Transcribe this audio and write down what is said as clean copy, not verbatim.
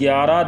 11